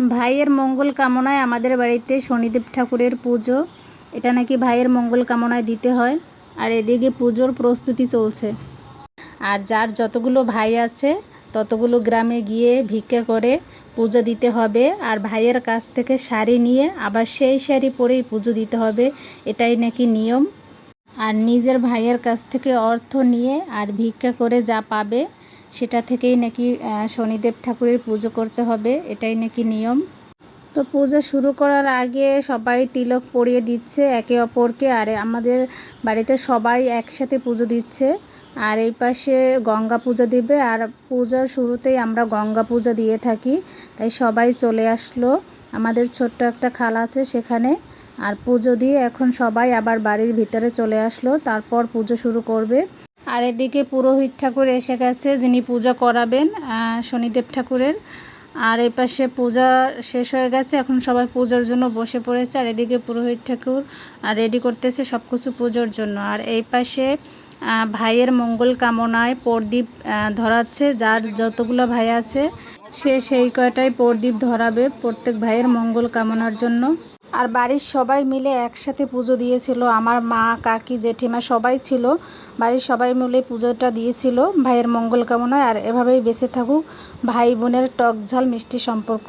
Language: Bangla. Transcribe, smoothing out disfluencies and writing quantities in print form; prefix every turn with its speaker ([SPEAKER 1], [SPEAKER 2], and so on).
[SPEAKER 1] ভাইয়ের মঙ্গল কামনায় আমাদের বাড়িতে শনিদেব ঠাকুরের পুজো। এটা নাকি ভাইয়ের মঙ্গল কামনায় দিতে হয়। আর এদিকে পুজোর প্রস্তুতি চলছে। আর যার যতগুলো ভাই আছে ততগুলো গ্রামে গিয়ে ভিক্ষা করে পুজো দিতে হবে। আর ভাইয়ের কাছ থেকে শাড়ি নিয়ে আবার সেই শাড়ি পরেই পুজো দিতে হবে, এটাই নাকি নিয়ম। আর নিজের ভাইয়ের কাছ থেকে অর্থ নিয়ে আর ভিক্ষা করে যা পাবে সেটা থেকেই নাকি শনিদেব ঠাকুরের পুজো করতে হবে, এটাই নাকি নিয়ম। তো পুজো শুরু করার আগে সবাই তিলক পরিয়ে দিচ্ছে একে অপরকে। আর আমাদের বাড়িতে সবাই একসাথে পুজো দিচ্ছে। আর এই পাশে গঙ্গা পুজো দিবে। আর পূজার শুরুতেই আমরা গঙ্গা পুজো দিয়ে থাকি, তাই সবাই চলে আসলো। আমাদের ছোট্ট একটা খাল আছে সেখানে। আর পুজো দিয়ে এখন সবাই আবার বাড়ির ভিতরে চলে আসলো, তারপর পুজো শুরু করবে। আর এদিকে পুরোহিত ঠাকুর এসে গেছে, যিনি পূজা করাবেন শনিদেব ঠাকুরের। আর এই পাশে পূজা শেষ হয়ে গেছে, এখন সবাই পূজার জন্য বসে পড়েছে। আর এদিকে পুরোহিত ঠাকুর রেডি করতেছে সব কিছু পুজোর জন্য। আর এই পাশে ভাইয়ের মঙ্গল কামনায় প্রদীপ ধরাচ্ছে। যার যতগুলো ভাই আছে সে সেই কয়টাই প্রদীপ ধরাবে প্রত্যেক ভাইয়ের মঙ্গল কামনার জন্য। আর বাড়ির সবাই মিলে একসাথে পুজো দিয়েছিল। আমার মা, কাকি, জেঠিমা সবাই ছিল। বাড়ির সবাই মিলে পুজোটা দিয়েছিল ভাইয়ের মঙ্গল কামনায়। আর এভাবেই বেঁচে থাকুক ভাই বোনের টক ঝাল মিষ্টি সম্পর্ক।